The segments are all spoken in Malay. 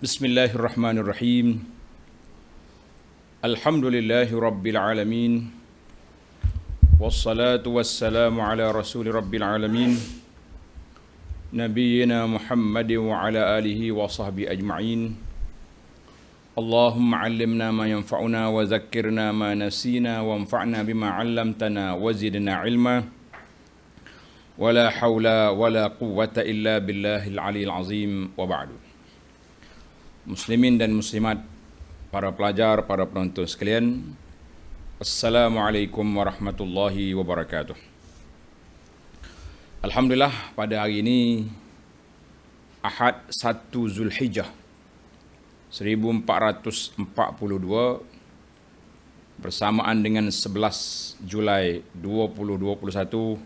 Bismillahirrahmanirrahim. Alhamdulillahi rabbil alamin. Wassalatu wassalamu ala rasuli rabbil alamin. Nabiyyina Muhammadin wa ala alihi wa sahbihi ajma'in. Allahumma 'allimna ma yanfa'una wa zakkirna ma nasina wa anfa'na bima 'allamtana wa zidna 'ilma. Wala haula wala quwwata illa billahil 'aliyyil 'azim wa ba'du. Muslimin dan muslimat, para pelajar, para penonton sekalian, Assalamualaikum warahmatullahi wabarakatuh. Alhamdulillah, pada hari ini Ahad 1 Zulhijjah 1442 bersamaan dengan 11 Julai 2021,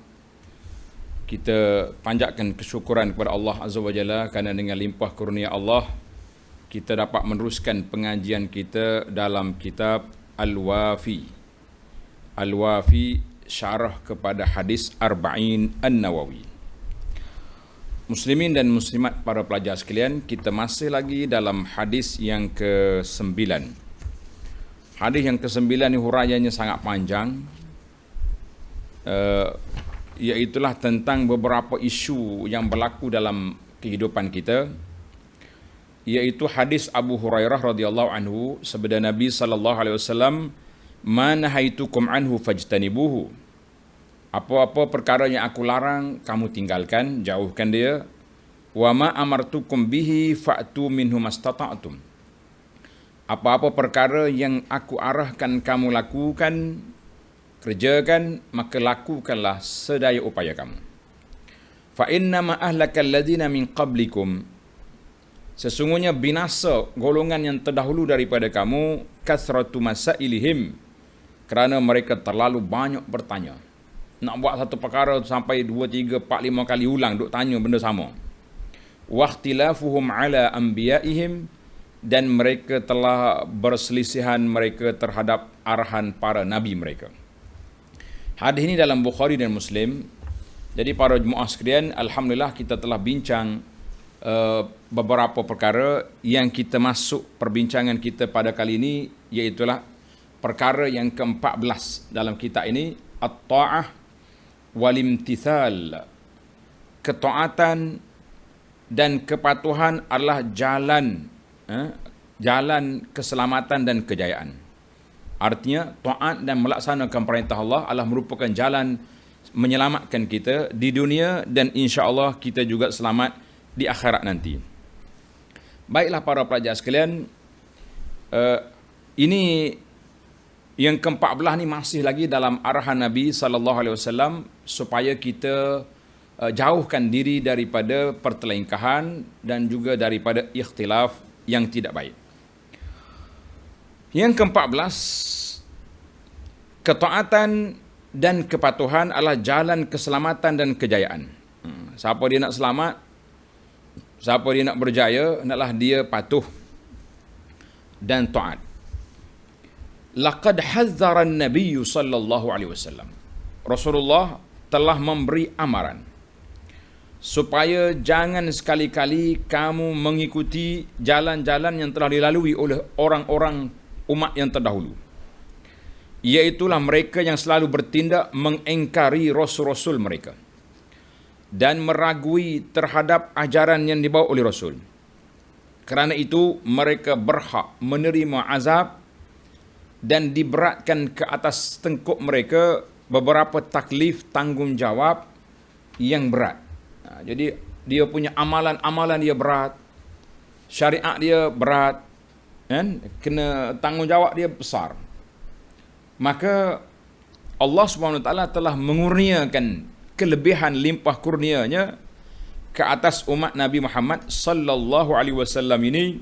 kita panjatkan kesyukuran kepada Allah Azza wa Jalla kerana dengan limpah kurnia Allah kita dapat meneruskan pengajian kita dalam kitab Al-Wafi. Al-Wafi, syarah kepada hadis Arba'in An-Nawawi. Muslimin dan muslimat, para pelajar sekalian, kita masih lagi dalam hadis yang ke-9. Hadis yang ke-9 ni huraiannya sangat panjang, iaitulah tentang beberapa isu yang berlaku dalam kehidupan kita, iaitu hadis Abu Hurairah radhiyallahu anhu sabda Nabi sallallahu alaihi wasallam, "Ma nahaitukum anhu fajtanibuhu." Apa-apa perkara yang aku larang kamu tinggalkan, jauhkan dia. Wa ma amartukum bihi fa'tu minhu mastata'tum. Apa-apa perkara yang aku arahkan kamu lakukan, kerjakan, maka lakukanlah sedaya upaya kamu. Fa inna ma ahlakal ladina min qablikum, sesungguhnya binasa golongan yang terdahulu daripada kamu, kasratu masailihim, kerana mereka terlalu banyak bertanya. Nak buat satu perkara sampai 2, 3, 4, 5 kali ulang duk tanya benda sama. Waqtilafuhum ala anbiyaihim, dan mereka telah berselisihan mereka terhadap arahan para nabi mereka. Hadis ini dalam Bukhari dan Muslim. Jadi para jemaah sekalian, alhamdulillah kita telah bincang beberapa perkara. Yang kita masuk perbincangan kita pada kali ini iaitulah perkara yang ke-14 dalam kitab ini, at-ta'ah wal imtithal. Ketaatan dan kepatuhan adalah jalan keselamatan dan kejayaan. Artinya taat dan melaksanakan perintah Allah adalah merupakan jalan menyelamatkan kita di dunia, dan insya-Allah kita juga selamat di akhirat nanti. Baiklah para pelajar sekalian, ini yang ke-14 ni masih lagi dalam arahan Nabi sallallahu alaihi wasallam supaya kita jauhkan diri daripada pertelingkahan dan juga daripada ikhtilaf yang tidak baik. Yang ke-14, ketaatan dan kepatuhan adalah jalan keselamatan dan kejayaan. Siapa dia nak selamat, siapa dia nak berjaya, hendaklah dia patuh dan taat. Laqad hazzara an-nabiy sallallahu alaihi wasallam, Rasulullah telah memberi amaran supaya jangan sekali-kali kamu mengikuti jalan-jalan yang telah dilalui oleh orang-orang umat yang terdahulu, iaitulah mereka yang selalu bertindak mengingkari rasul-rasul mereka dan meragui terhadap ajaran yang dibawa oleh Rasul. Kerana itu mereka berhak menerima azab dan diberatkan ke atas tengkuk mereka beberapa taklif, tanggungjawab yang berat. Jadi dia punya amalan-amalan dia berat, syariat dia berat, kan? Kena tanggungjawab dia besar. Maka Allah SWT telah mengurniakan kelebihan limpah kurnianya ke atas umat Nabi Muhammad sallallahu alaihi wasallam ini,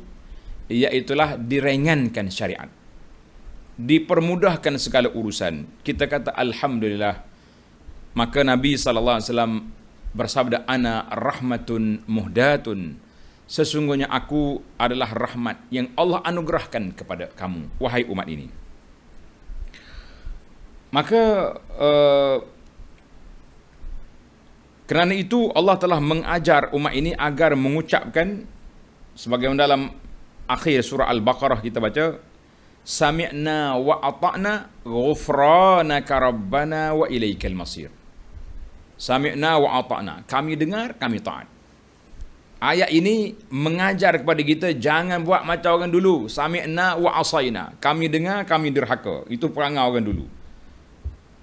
iaitulah diringankan syariat, dipermudahkan segala urusan. Kita kata alhamdulillah. Maka Nabi sallallahu alaihi wasallam bersabda, ana rahmatun muhdatun, sesungguhnya aku adalah rahmat yang Allah anugerahkan kepada kamu, wahai umat ini. Maka kerana itu Allah telah mengajar umat ini agar mengucapkan sebagaimana dalam akhir surah Al-Baqarah kita baca, sami'na wa ata'na ghufranaka rabbana wa ilaikal masir. Sami'na wa ata'na, kami dengar, kami taat. Ayat ini mengajar kepada kita jangan buat macam orang dulu. Sami'na wa asaina, kami dengar, kami derhaka. Itu perangai orang dulu.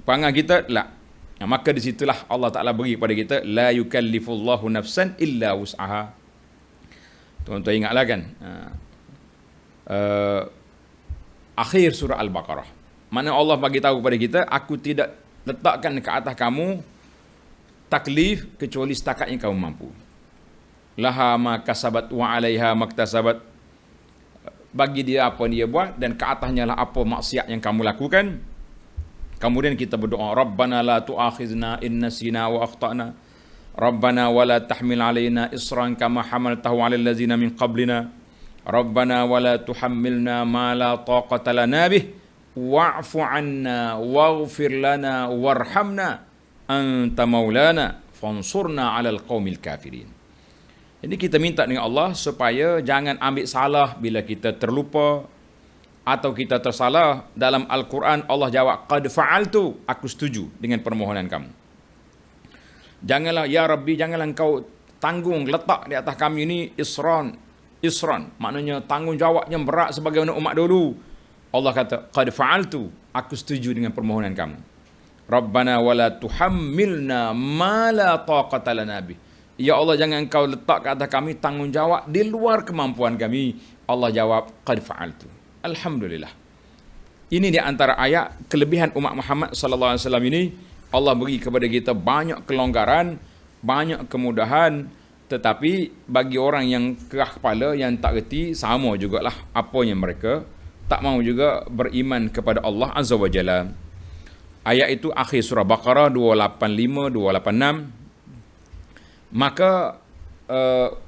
Perangai kita lah. Maka di situlah Allah Ta'ala beri kepada kita, la yukallifullahu nafsan illa wus'aha. Tuan-tuan ingatlah kan, akhir surah Al-Baqarah, mana Allah bagi tahu kepada kita, aku tidak letakkan ke atas kamu taklif kecuali setakat yang kamu mampu. Laha ma kasabat wa alaiha maktasabat, bagi dia apa dia buat dan ke atasnya lah apa maksiat yang kamu lakukan. Kemudian kita berdoa, Rabbana la tu'akhizna in nasina wa akhtana, Rabbana wa la tahmil alaina isran kama hamaltahu ala allazina min qablina, Rabbana wa la tuhammilna ma la taqata lana bih, wa'fu anna waghfir lana warhamna anta maulana fansurna 'alal qaumil kafirin. Jadi kita minta dengan Allah supaya jangan ambil salah bila kita terlupa atau kita tersalah. Dalam Al-Quran Allah jawab, qad fa'altu, aku setuju dengan permohonan kamu. Janganlah ya Rabbi, janganlah engkau tanggung letak di atas kami ini isran, maknanya tanggungjawabnya berat sebagaimana umat dulu. Allah kata, qad fa'altu, aku setuju dengan permohonan kamu. Rabbana wala tuhammilna ma la taqata lana bih. Ya Allah, jangan engkau letak ke atas kami tanggungjawab di luar kemampuan kami. Allah jawab, qad fa'altu. Alhamdulillah. Ini di antara ayat kelebihan umat Muhammad sallallahu alaihi wasallam ini. Allah beri kepada kita banyak kelonggaran, banyak kemudahan, tetapi bagi orang yang keras kepala, yang tak reti, sama jugalah apa yang mereka tak mau juga beriman kepada Allah Azza wa Jalla. Ayat itu akhir surah Baqarah 285 286. Maka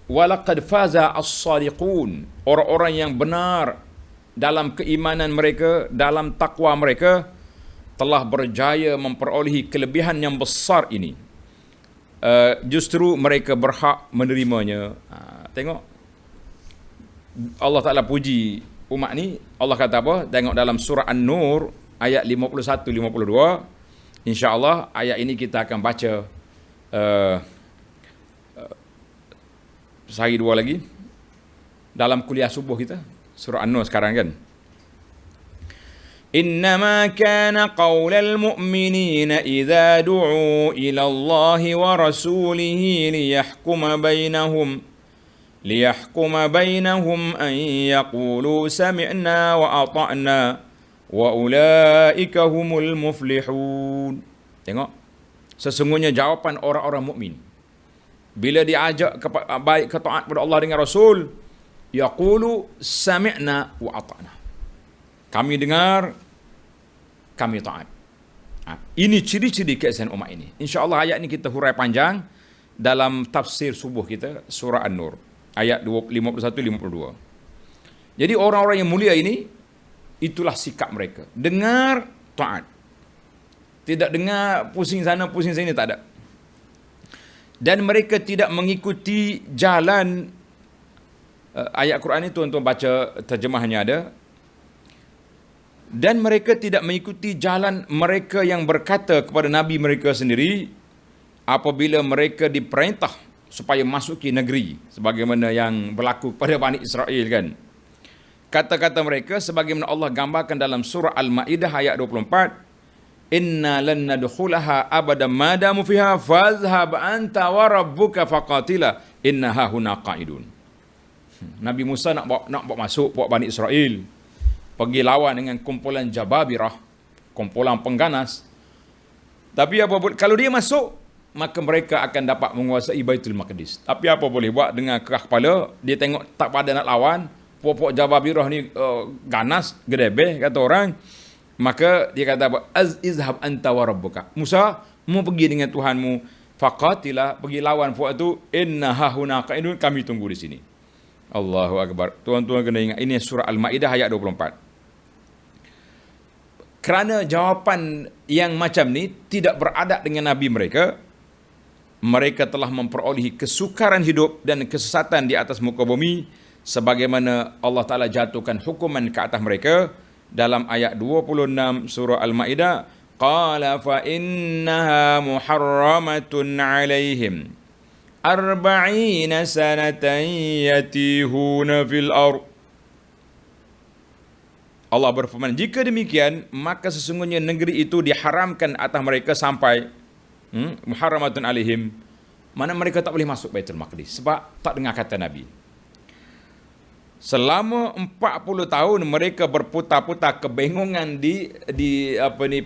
walaqad faza as-sadiqun, orang-orang yang benar dalam keimanan mereka, dalam takwa mereka, telah berjaya memperolehi kelebihan yang besar ini. Justru mereka berhak menerimanya. Tengok Allah Ta'ala puji umat ni. Allah kata apa? Tengok dalam surah An-Nur ayat 51-52. InsyaAllah ayat ini kita akan baca sehari dua lagi dalam kuliah subuh kita. Surah An-Nur sekarang kan. Innama kana qawlal mu'minina idza du'u ila Allah wa rasulihi liyahkuma bainahum an yaqulu sami'na wa ata'na wa ulaika humul muflihun. Tengok, sesungguhnya jawapan orang-orang mukmin bila diajak baik ke taat kepada Allah dengan Rasul, yaqulu sami'na wa ata'na, kami dengar, kami taat. Ini ciri-ciri keesaan umat ini. InsyaAllah ayat ini kita hurai panjang dalam tafsir subuh kita, surah An-Nur ayat 51-52. Jadi orang-orang yang mulia ini, itulah sikap mereka. Dengar, taat. Tidak dengar pusing sana pusing sini, tak ada. Dan mereka tidak mengikuti jalan, ayat Quran ini tuan-tuan baca terjemahannya ada. Dan mereka tidak mengikuti jalan mereka yang berkata kepada Nabi mereka sendiri apabila mereka diperintah supaya masuki negeri, sebagaimana yang berlaku pada Bani Israel kan. Kata-kata mereka sebagaimana Allah gambarkan dalam surah Al-Ma'idah ayat 24, inna lan nadkhulaha abadan madamu fiha fazhab anta wa rabbuka faqatila inna hahuna qa'idun. Nabi Musa nak bawa masuk buat Bani Israel, pergi lawan dengan kumpulan Jababirah, kumpulan pengganas. Tapi apa boleh, kalau dia masuk, maka mereka akan dapat menguasai Baitul Maqdis. Tapi apa boleh buat dengan keras kepala, dia tengok tak pada nak lawan, puak-puak Jababirah ni ganas, gedebeh kata orang. Maka dia kata apa? Izhab anta wa rabbuka. Musa, mu pergi dengan Tuhanmu, faqatilah, pergi lawan puak tu, inna hahuna qa'idun, kami tunggu di sini. Allahu Akbar. Tuan-tuan kena ingat, ini surah Al-Ma'idah ayat 24. Kerana jawapan yang macam ni tidak beradat dengan Nabi mereka, mereka telah memperolehi kesukaran hidup dan kesesatan di atas muka bumi sebagaimana Allah Ta'ala jatuhkan hukuman ke atas mereka dalam ayat 26 surah Al-Ma'idah, qala fa innaha muharramatun alaihim arba'ina sanatan yatihuna fil ard. Allah berfirman, jika demikian maka sesungguhnya negeri itu diharamkan atas mereka sampai muharramatun alaihim, mana mereka tak boleh masuk Baitul Maqdis sebab tak dengar kata Nabi. Selama 40 tahun mereka berputar-putar kebingungan di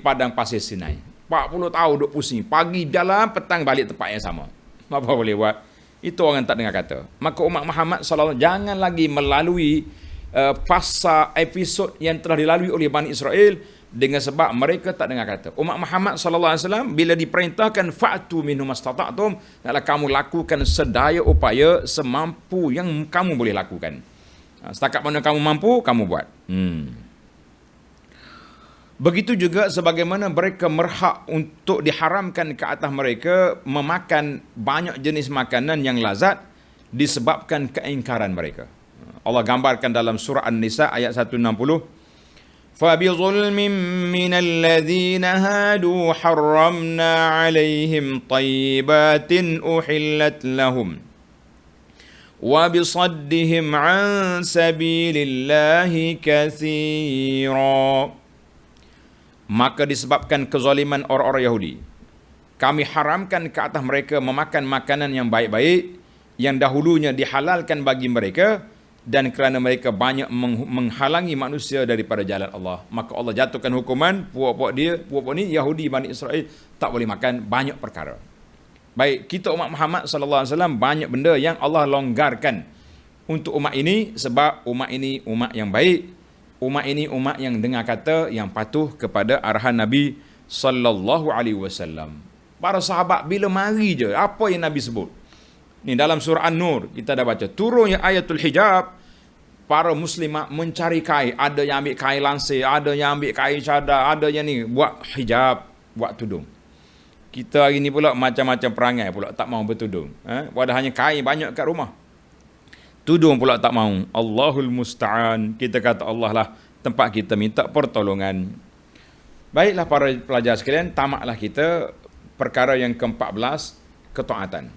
padang pasir Sinai. 40 tahun duk pusing, pagi jalan, petang balik tempat yang sama. Apa boleh buat? Itu orang tak dengar kata. Maka umat Muhammad SAW jangan lagi melalui fasa episod yang telah dilalui oleh Bani Israel dengan sebab mereka tak dengar kata. Umat Muhammad SAW bila diperintahkan fa'tu minhum mastata'tum, hendaklah kamu lakukan sedaya upaya semampu yang kamu boleh lakukan. Setakat mana kamu mampu, kamu buat. Begitu juga sebagaimana mereka berhak untuk diharamkan ke atas mereka memakan banyak jenis makanan yang lazat disebabkan keingkaran mereka. Allah gambarkan dalam surah An-Nisa ayat 160. فَبِظُلْمٍ مِّنَ الَّذِينَ هَادُوا حَرَّمْنَا عَلَيْهِمْ طَيِّبَاتٍ أُحِلَّتْ لَهُمْ وَبِصَدِّهِمْ عَنْ سَبِيلِ اللَّهِ كَثِيرًا. Maka disebabkan kezaliman orang-orang Yahudi, kami haramkan ke atas mereka memakan makanan yang baik-baik yang dahulunya dihalalkan bagi mereka, dan kerana mereka banyak menghalangi manusia daripada jalan Allah, maka Allah jatuhkan hukuman puak-puak ni Yahudi Bani Israel tak boleh makan banyak perkara. Baik, kita umat Muhammad sallallahu alaihi wasallam banyak benda yang Allah longgarkan untuk umat ini sebab umat ini umat yang baik, umat ini umat yang dengar kata, yang patuh kepada arahan Nabi sallallahu alaihi wasallam. Para sahabat bila mari je apa yang Nabi sebut. Ni dalam surah An-Nur kita dah baca turunnya ayatul hijab. Para muslimat mencari kain, ada yang ambil kain lansir, ada yang ambil kain cadar, ada yang ni buat hijab, buat tudung. Kita hari ni pula macam-macam perangai pula tak mau bertudung. Padahal hanya kain banyak kat rumah. Tudung pula tak mau. Allahul musta'an. Kita kata Allah lah tempat kita minta pertolongan. Baiklah para pelajar sekalian, tamatlah kita perkara yang ke-14, ketaatan.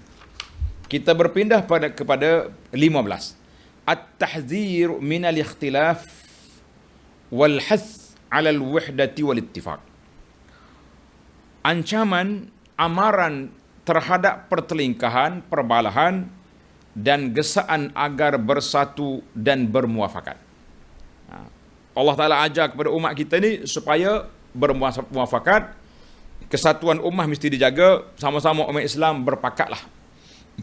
Kita berpindah kepada 15. At-tahdzir min al-ikhtilaf wal hath 'ala al-wahdati wal ittifaq. Ancaman, amaran terhadap pertelingkahan, perbalahan dan gesaan agar bersatu dan bermuafakat. Allah Ta'ala ajar kepada umat kita ni supaya bermuafakat, kesatuan ummah mesti dijaga, sama-sama umat Islam berpakatlah,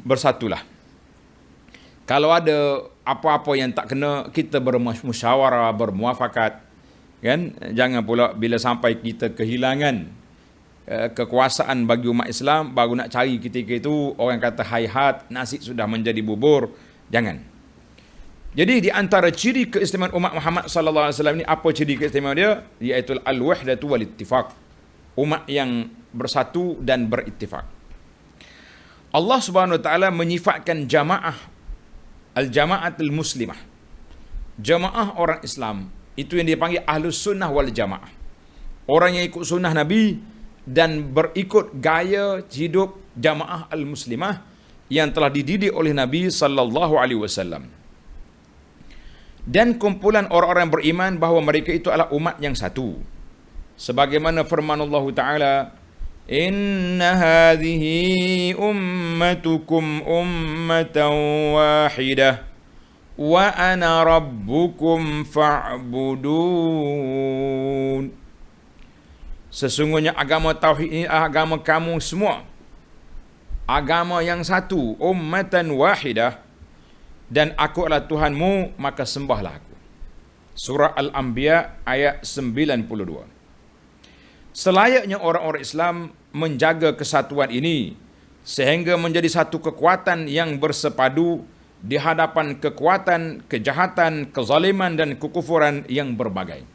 bersatulah. Kalau ada apa-apa yang tak kena, kita bermusyawarah, bermuafakat, kan? Jangan pula bila sampai kita kehilangan kekuasaan bagi umat Islam, baru nak cari ketika itu orang kata hayhat, nasi sudah menjadi bubur. Jangan. Jadi di antara ciri keistimewaan umat Muhammad sallallahu alaihi wasallam ni, apa ciri keistimewaan dia? Iaitu al-wahdatu wal ittifaq. Umat yang bersatu dan berittifaq. Allah Subhanahu wa taala menyifatkan jamaah, al-jama'atul muslimah. Jamaah orang Islam itu yang dipanggil ahlus sunnah wal jamaah. Orang yang ikut sunnah Nabi dan berikut gaya hidup jamaah al-muslimah yang telah dididik oleh Nabi sallallahu alaihi wasallam. Dan kumpulan orang-orang yang beriman bahawa mereka itu adalah umat yang satu. Sebagaimana firman Allah Ta'ala, Inna hadhihi ummatukum ummatan wahidah wa ana rabbukum fa'budun. Sesungguhnya agama tauhid ini agama kamu semua, agama yang satu, ummatan wahidah, dan aku adalah Tuhanmu, maka sembahlah aku. Surah Al-Anbiya ayat 92. Selayaknya orang-orang Islam menjaga kesatuan ini sehingga menjadi satu kekuatan yang bersepadu di hadapan kekuatan, kejahatan, kezaliman dan kekufuran yang berbagai.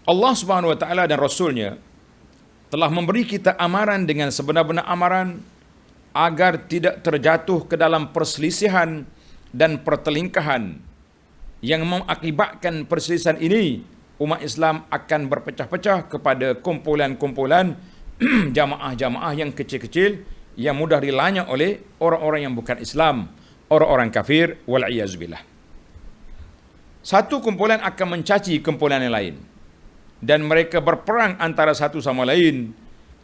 Allah Subhanahu wa taala dan Rasulnya telah memberi kita amaran dengan sebenar-benar amaran agar tidak terjatuh ke dalam perselisihan dan pertelingkahan yang mengakibatkan perselisihan ini, umat Islam akan berpecah-pecah kepada kumpulan-kumpulan jamaah-jamaah yang kecil-kecil yang mudah dilanya oleh orang-orang yang bukan Islam, orang-orang kafir, wal'iyazubillah. Satu kumpulan akan mencaci kumpulan yang lain dan mereka berperang antara satu sama lain,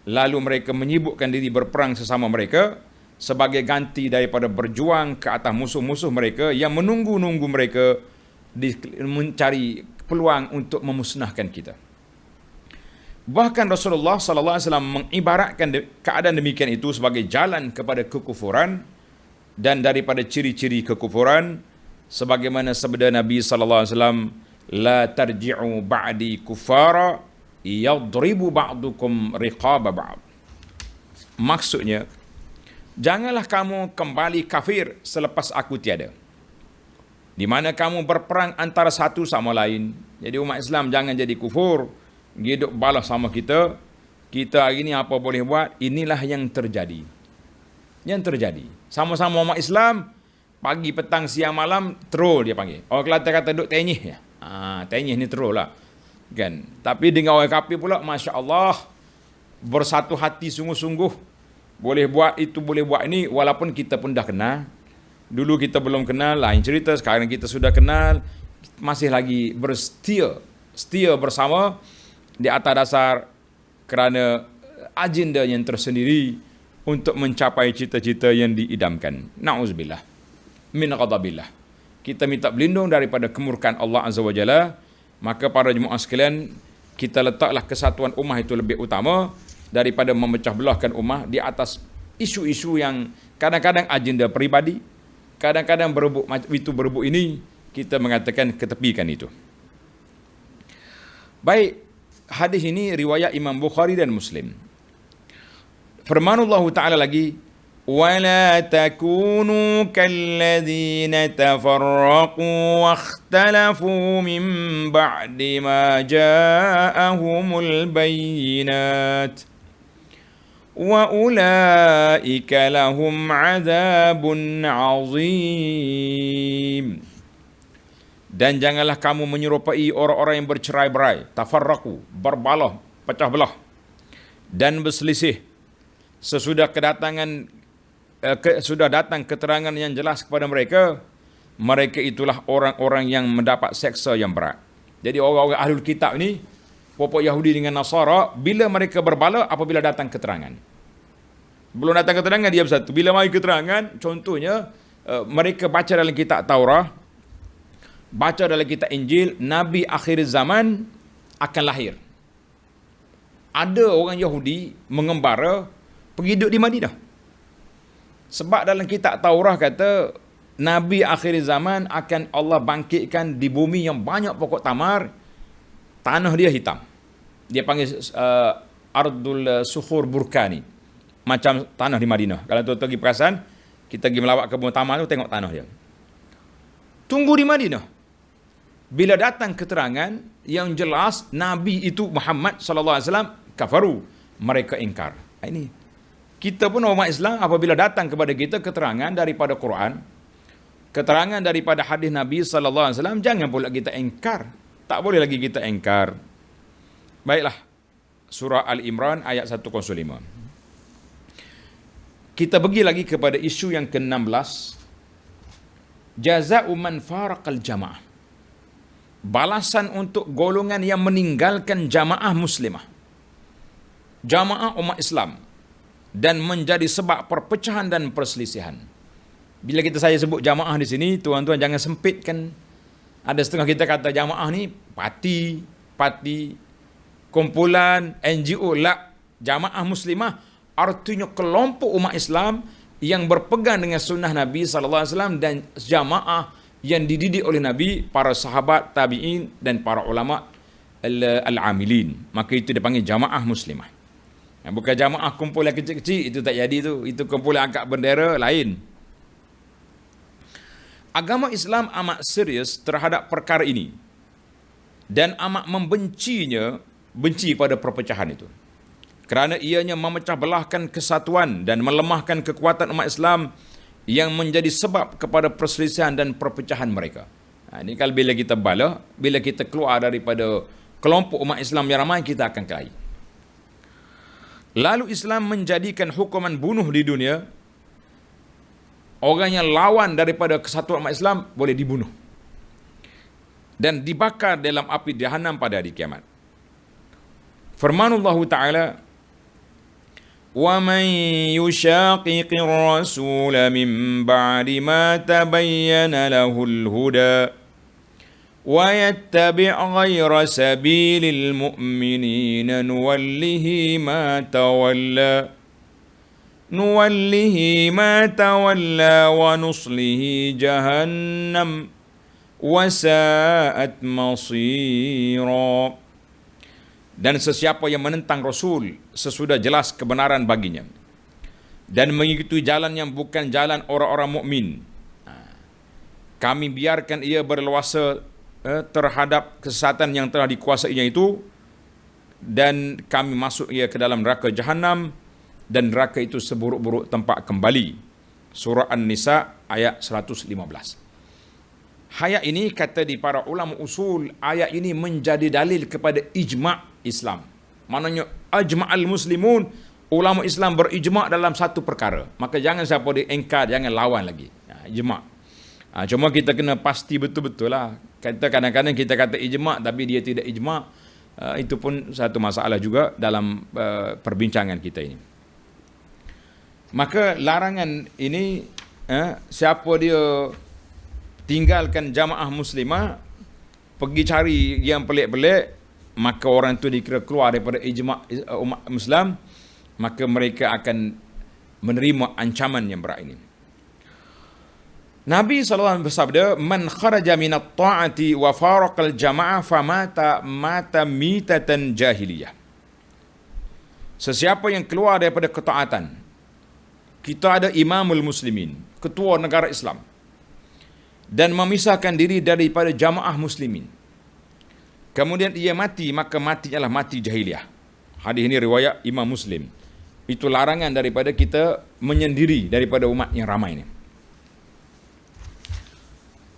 lalu mereka menyibukkan diri berperang sesama mereka sebagai ganti daripada berjuang ke atas musuh-musuh mereka yang menunggu-nunggu mereka mencari peluang untuk memusnahkan kita. Bahkan Rasulullah sallallahu alaihi wasallam mengibaratkan keadaan demikian itu sebagai jalan kepada kekufuran, dan daripada ciri-ciri kekufuran sebagaimana sabda Nabi sallallahu alaihi wasallam, la tarji'u ba'di kuffara yadribu ba'dukum riqaba ba'd. Maksudnya, janganlah kamu kembali kafir selepas aku tiada, di mana kamu berperang antara satu sama lain. Jadi umat Islam jangan jadi kufur, hidup balas sama kita. Kita hari ini apa boleh buat? Inilah yang terjadi. Yang terjadi. Sama-sama umat Islam, pagi, petang, siang, malam, troll dia panggil. Orang Kelantan kata duk tenyih ya. Tenyih ni troll lah. Kan? Tapi dengan orang kafir pula, Masya Allah, bersatu hati sungguh-sungguh. Boleh buat itu, boleh buat ini, walaupun kita pun dah kenal. Dulu kita belum kenal, lain cerita. Sekarang kita sudah kenal, masih lagi setia bersama di atas dasar kerana agenda yang tersendiri untuk mencapai cita-cita yang diidamkan. Na'udzubillah min ghadabillah. Kita minta berlindung daripada kemurkaan Allah Azza wa Jalla. Maka para jemaah sekalian, kita letaklah kesatuan ummah itu lebih utama daripada memecah belahkan ummah di atas isu-isu yang kadang-kadang agenda peribadi, kadang-kadang berebut ini, kita mengatakan ketepikan itu. Baik, hadis ini riwayat Imam Bukhari dan Muslim. Firmanullah Ta'ala lagi, وَلَا تَكُونُوا كَالَّذِينَ تَفَرَّقُوا وَاخْتَلَفُوا مِنْ بَعْدِ مَا جَاءَهُمُ الْبَيِّنَاتِ وَأُولَئِكَ لَهُمْ عَذَابٌ عَظِيمٌ. Dan janganlah kamu menyerupai orang-orang yang bercerai-berai, tafarraqu, berbalah, pecah belah, dan berselisih sesudah sudah datang keterangan yang jelas kepada mereka. Mereka itulah orang-orang yang mendapat seksa yang berat. Jadi orang-orang ahlul kitab ni, pokok Yahudi dengan Nasara, bila mereka berbalah apabila datang keterangan. Belum datang keterangan, dia bersatu. Bila mari keterangan, contohnya mereka baca dalam kitab Taurah, baca dalam kitab Injil, Nabi akhir zaman akan lahir. Ada orang Yahudi mengembara pergi duduk di Madinah. Sebab dalam kitab Taurah kata, Nabi akhir zaman akan Allah bangkitkan di bumi yang banyak pokok tamar, tanah dia hitam. Dia panggil Ardul Sukhur Burkani. Macam tanah di Madinah. Kalau tuan-tuan pergi perasan, kita pergi melawat kebun tamar tu, tengok tanah dia. Tunggu di Madinah. Bila datang keterangan yang jelas Nabi itu Muhammad sallallahu alaihi wasallam, kafaru, mereka ingkar. Ini kita pun umat Islam, apabila datang kepada kita keterangan daripada Quran, keterangan daripada hadis Nabi sallallahu alaihi wasallam, jangan pula kita ingkar. Tak boleh lagi kita ingkar. Baiklah, surah Al-Imran ayat 105. Kita pergi lagi kepada isu yang ke-16. Jaza'u man faraqal jamaah. Balasan untuk golongan yang meninggalkan jamaah muslimah, jamaah umat Islam, dan menjadi sebab perpecahan dan perselisihan. Bila saya sebut jamaah di sini, tuan-tuan jangan sempitkan. Ada setengah kita kata jamaah ni parti, kumpulan, NGO. La, jamaah muslimah artinya kelompok umat Islam yang berpegang dengan sunnah Nabi sallallahu alaihi wasallam dan jamaah yang dididik oleh Nabi, para sahabat, tabi'in dan para ulama al-amilin. Maka itu dipanggil jamaah muslimah. Bukan jamaah kumpulan kecil-kecil, itu tak jadi tu. Itu kumpulan angkat bendera lain. Agama Islam amat serius terhadap perkara ini dan amat benci pada perpecahan itu. Kerana ianya memecah belahkan kesatuan dan melemahkan kekuatan umat Islam yang menjadi sebab kepada perselisihan dan perpecahan mereka. Ini kalau bila kita bala, bila kita keluar daripada kelompok umat Islam yang ramai, kita akan kelahi. Lalu Islam menjadikan hukuman bunuh di dunia. Orang yang lawan daripada kesatuan umat Islam boleh dibunuh dan dibakar dalam api Jahannam pada hari kiamat. Firmanullah Ta'ala, وَمَنْ يُشَاقِقِ الرَّسُولَ مِنْ بَعْدِ مَا تَبَيَّنَ لَهُ الْهُدَى وَيَتَّبِعْ غَيْرَ سَبِيلِ الْمُؤْمِنِينَ نُوَلِّهِ مَا تَوَلَّى وَنُصْلِهِ جَهَنَّمَ وَسَاءَتْ مَصِيرًا. Dan sesiapa yang menentang Rasul sesudah jelas kebenaran baginya dan mengikuti jalan yang bukan jalan orang-orang mukmin, kami biarkan ia berleluasa terhadap kesesatan yang telah dikuasainya itu, dan kami masuk ia ke dalam neraka Jahannam, dan neraka itu seburuk-buruk tempat kembali. Surah An-Nisa ayat 115. Ayat ini kata di para ulama usul, ayat ini menjadi dalil kepada ijma' Islam. Maknanya ajma'al muslimun, ulama Islam berijma' dalam satu perkara. Maka jangan siapa diengkar, jangan lawan lagi. Ijma'. Cuma kita kena pasti betul-betul lah. Kadang-kadang kita kata ijma' tapi dia tidak ijma'. Itu pun satu masalah juga dalam perbincangan kita ini. Maka larangan ini, siapa dia tinggalkan jamaah muslimah, pergi cari yang pelik-pelik, maka orang itu dikira keluar daripada ijma' umat Islam, maka mereka akan menerima ancaman yang berat ini. Nabi SAW bersabda, "Man kharaja minat ta'ati wa faraqal jama'ah mata mitatan jahiliyah." Sesiapa yang keluar daripada ketaatan, kita ada imamul muslimin, ketua negara Islam, dan memisahkan diri daripada jamaah muslimin, kemudian ia mati, maka mati ialah mati jahiliyah. Hadis ini riwayat Imam Muslim. Itu larangan daripada kita menyendiri daripada umat yang ramai ini.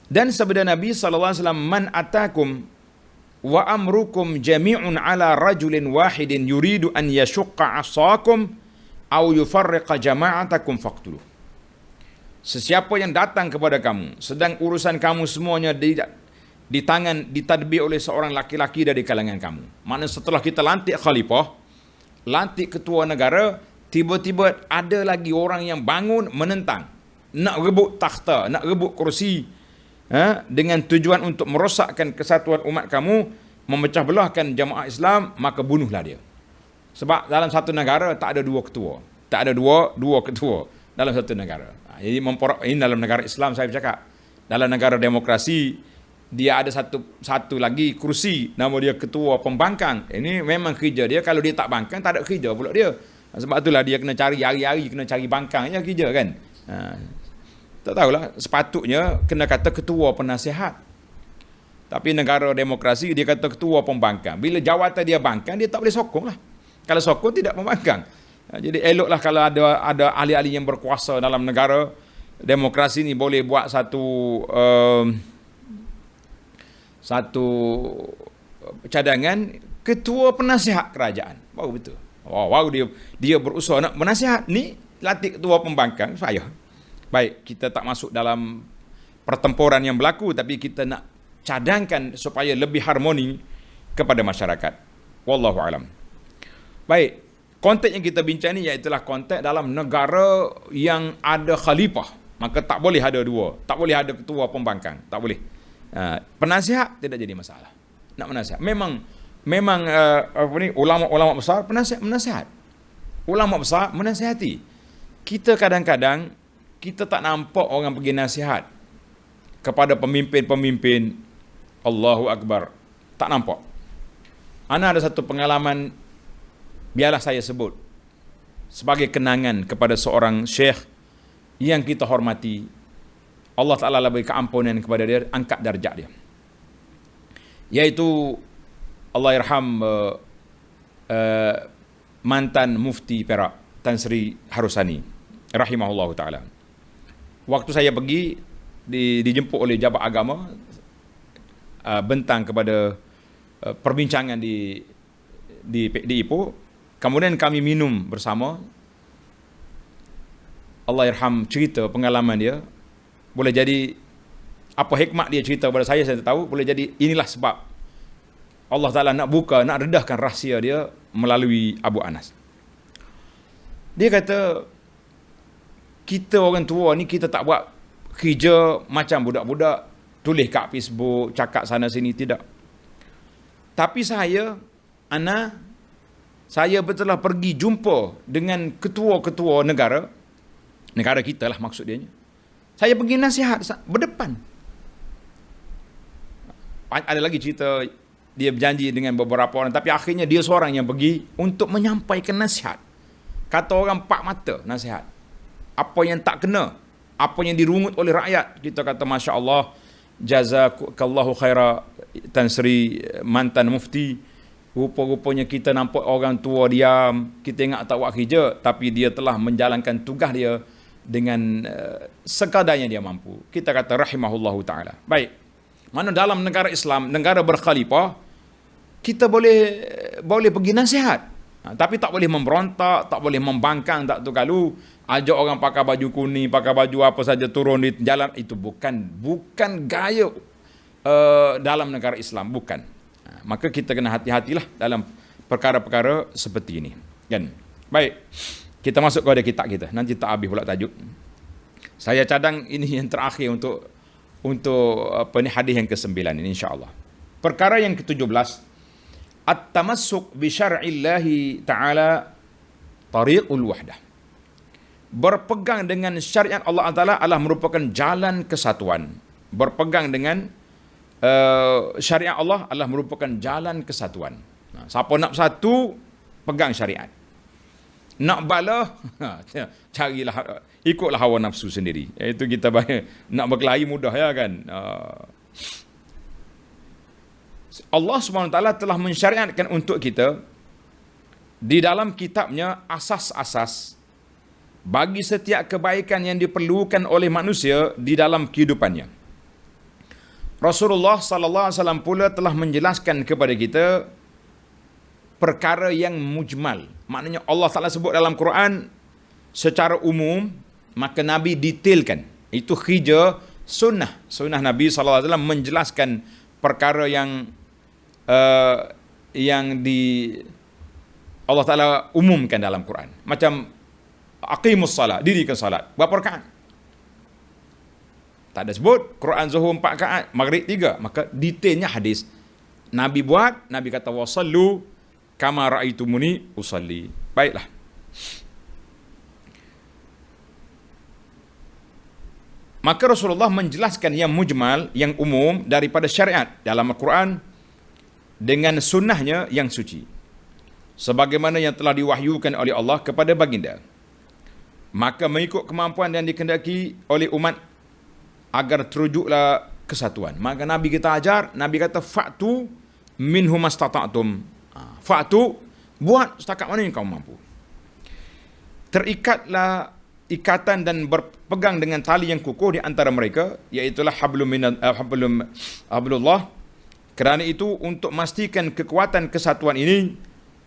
Dan sabda Nabi SAW, "Man atakum wa amrukum jami'un ala rajulin wahidin yuridu an yashqa asakum aw yufarriqa jama'atakum faqtuluh." Sesiapa yang datang kepada kamu, sedang urusan kamu semuanya ditadbir oleh seorang laki-laki dari kalangan kamu. Maknanya setelah kita lantik khalifah, lantik ketua negara, tiba-tiba ada lagi orang yang bangun menentang, nak rebut takhta, nak rebut kursi, dengan tujuan untuk merosakkan kesatuan umat kamu, memecah belahkan jamaah Islam, maka bunuhlah dia. Sebab dalam satu negara tak ada dua ketua, tak ada dua ketua dalam satu negara. Jadi ini dalam negara Islam saya bercakap. Dalam negara demokrasi, dia ada satu lagi kursi, nama dia ketua pembangkang. Ini memang kerja dia. Kalau dia tak bangkang, tak ada kerja pula dia. Sebab itulah dia kena cari hari-hari, kena cari bangkangnya kerja kan. Tak tahulah, sepatutnya kena kata ketua penasihat. Tapi negara demokrasi dia kata ketua pembangkang. Bila jawatan dia bangkang, dia tak boleh sokong lah. Kalau sokong tidak pembangkang. Jadi eloklah kalau ada ahli-ahli yang berkuasa dalam negara demokrasi ni boleh buat satu cadangan ketua penasihat kerajaan. Baru betul. Baru dia berusaha nak menasihat ni, latih ketua pembangkang saya. Baik, kita tak masuk dalam pertempuran yang berlaku, tapi kita nak cadangkan supaya lebih harmoni kepada masyarakat. Wallahu alam. Baik, konteks yang kita bincang ni iaitulah konteks dalam negara yang ada khalifah. Maka tak boleh ada dua, tak boleh ada ketua pembangkang, tak boleh. Penasihat tidak jadi masalah. Nak menasihat. Memang ulama-ulama besar penasihat. Ulama besar menasihati. Kita kadang-kadang kita tak nampak orang pergi nasihat kepada pemimpin-pemimpin. Allahu Akbar. Tak nampak. Ana ada satu pengalaman, biarlah saya sebut sebagai kenangan kepada seorang syekh yang kita hormati. Allah Ta'ala beri keampunan kepada dia, angkat darjat dia. Yaitu Allahyarham mantan mufti Perak, Tan Sri Harusani rahimahullahu ta'ala. waktu saya pergi dijemput oleh jabat agama, bentang kepada perbincangan di Ipoh. Kemudian kami minum bersama. Allah irham cerita pengalaman dia. Boleh jadi apa hikmat dia cerita kepada saya tak tahu. Boleh jadi inilah sebab Allah Ta'ala nak buka, nak redahkan rahsia dia melalui Abu Anas. Dia kata, kita orang tua ni kita tak buat kerja macam budak-budak, tulis kat Facebook, cakap sana sini, tidak. Tapi saya betul lah pergi jumpa dengan ketua-ketua negara kita lah maksud dia. Saya pergi nasihat berdepan. Ada lagi cerita, dia berjanji dengan beberapa orang, tapi akhirnya dia seorang yang pergi untuk menyampaikan nasihat. Kata orang 4 mata nasihat. Apa yang tak kena, apa yang dirungut oleh rakyat, kita kata Masya Allah, jazakallahu khaira Tan Sri mantan mufti. Rupa-rupanya kita nampak orang tua diam, kita ingat tak buat kerja, tapi dia telah menjalankan tugas dia dengan sekadarnya dia mampu. Kita kata rahimahullahu ta'ala. Baik, mana dalam negara Islam, negara berkhalifah, kita boleh pergi nasihat, tapi tak boleh memberontak, tak boleh membangkang, tak tu kalau ajak orang pakai baju kuning, pakai baju apa saja turun di jalan, itu bukan gaya dalam negara Islam, bukan. Maka kita kena hati-hatilah dalam perkara-perkara seperti ini, kan? Baik, kita masuk kepada kitab kita. Nanti tak habis pula tajuk. Saya cadang ini yang terakhir untuk hadis yang ke-9 ini, insya-Allah. Perkara yang ke-17, at-tamassuk bi syar'illahi ta'ala tariqul wahdah. Berpegang dengan syariat Allah Ta'ala adalah merupakan jalan kesatuan. Berpegang dengan syariat Allah adalah merupakan jalan kesatuan. Siapa nak bersatu, pegang syariat. Nak bala, carilah, ikutlah hawa nafsu sendiri. Itu kita nak berkelahi mudah, ya kan? Allah SWT telah mensyariatkan untuk kita di dalam kitabnya asas-asas bagi setiap kebaikan yang diperlukan oleh manusia di dalam kehidupannya. Rasulullah sallallahu alaihi wasallam pula telah menjelaskan kepada kita perkara yang mujmal. Maknanya Allah Taala sebut dalam Quran secara umum, maka Nabi detailkan. Itu kerja sunnah Nabi sallallahu alaihi wasallam menjelaskan perkara yang Allah Taala umumkan dalam Quran. Macam aqimus salat, dirikan salat. Berapa rakaat? Tak ada sebut Quran Zuhur 4 rakaat, Maghrib 3. Maka detailnya hadis. Nabi buat, Nabi kata wasallu kama ra'aitumuni usalli. Baiklah. Maka Rasulullah menjelaskan yang mujmal, yang umum daripada syariat dalam Al-Quran dengan sunnahnya yang suci. Sebagaimana yang telah diwahyukan oleh Allah kepada baginda. Maka mengikut kemampuan yang dikehendaki oleh umat agar terwujudlah kesatuan. Maka Nabi kita ajar, Nabi kata fa'tu minhum mastata'tum. Fa'tu, buat setakat mana yang kamu mampu. Terikatlah ikatan dan berpegang dengan tali yang kukuh di antara mereka, iaitulah hablullah. Kerana itu untuk memastikan kekuatan kesatuan ini,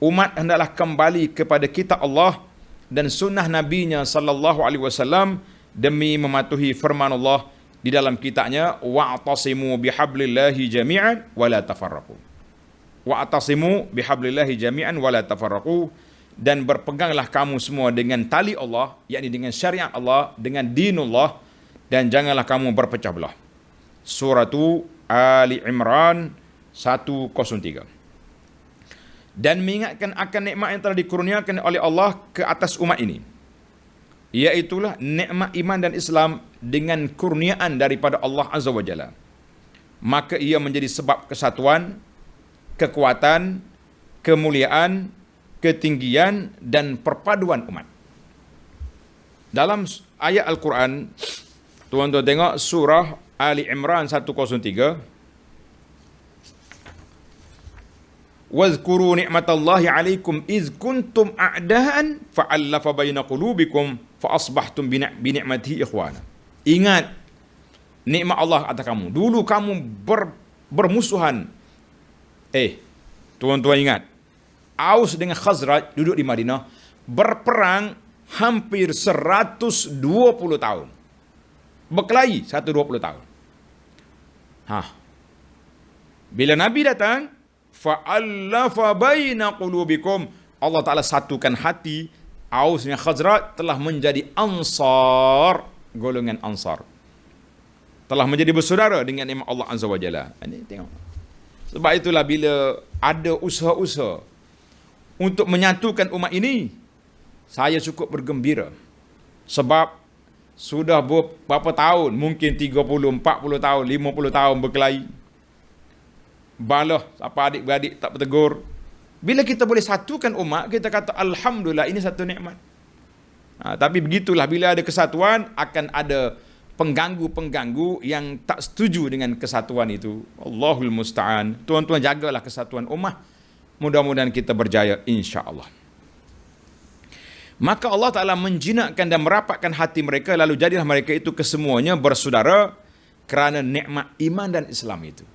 umat hendaklah kembali kepada kitab Allah dan sunnah Nabi-Nya sallallahu alaihi wasallam demi mematuhi firman Allah di dalam kitabnya, wa'tasimu bihablillahi jami'an wa la tafarraqu. Wa'tasimu bihablillahi jami'an wa la tafarraqu, dan berpeganglah kamu semua dengan tali Allah, yakni dengan syariat Allah, dengan dinullah, dan janganlah kamu berpecah belah. Suratu Ali Imran 103. Dan mengingatkan akan nikmat yang telah dikurniakan oleh Allah ke atas umat ini, iaitulah nikmat iman dan Islam dengan kurniaan daripada Allah Azza wa Jalla. Maka ia menjadi sebab kesatuan, kekuatan, kemuliaan, ketinggian dan perpaduan umat. Dalam ayat Al-Quran, tuan-tuan tengok surah Ali Imran 103. Wazkuru ni'matallahi alaikum iz kuntum a'daan fa'allafa baina qulubikum fa asbahtum bi ni'matihi ikhwana. Ingat nikmat Allah atas kamu. Dulu kamu bermusuhan. Tuan-tuan ingat. Aus dengan Khazraj duduk di Madinah. Berperang hampir 120 tahun. Berkelahi 120 tahun. Bila Nabi datang, fa'allafa baina qulubikum, Allah Ta'ala satukan hati. Aus dengan Khazraj telah menjadi Ansar, golongan Ansar. Telah menjadi bersaudara dengan nikmat Allah Azza wa Jalla. Ini tengok. Sebab itulah bila ada usaha-usaha untuk menyatukan umat ini, saya cukup bergembira. Sebab sudah berapa tahun, mungkin 30, 40 tahun, 50 tahun berkelahi. Balah, apa adik-beradik tak bertegur. Bila kita boleh satukan umat, kita kata Alhamdulillah, ini satu nikmat. Tapi begitulah, bila ada kesatuan, akan ada pengganggu-pengganggu yang tak setuju dengan kesatuan itu. Allahul Musta'an. Tuan-tuan, jagalah kesatuan umat. Mudah-mudahan kita berjaya, insya-Allah. Maka Allah Ta'ala menjinakkan dan merapatkan hati mereka, lalu jadilah mereka itu kesemuanya bersaudara kerana nikmat iman dan Islam itu.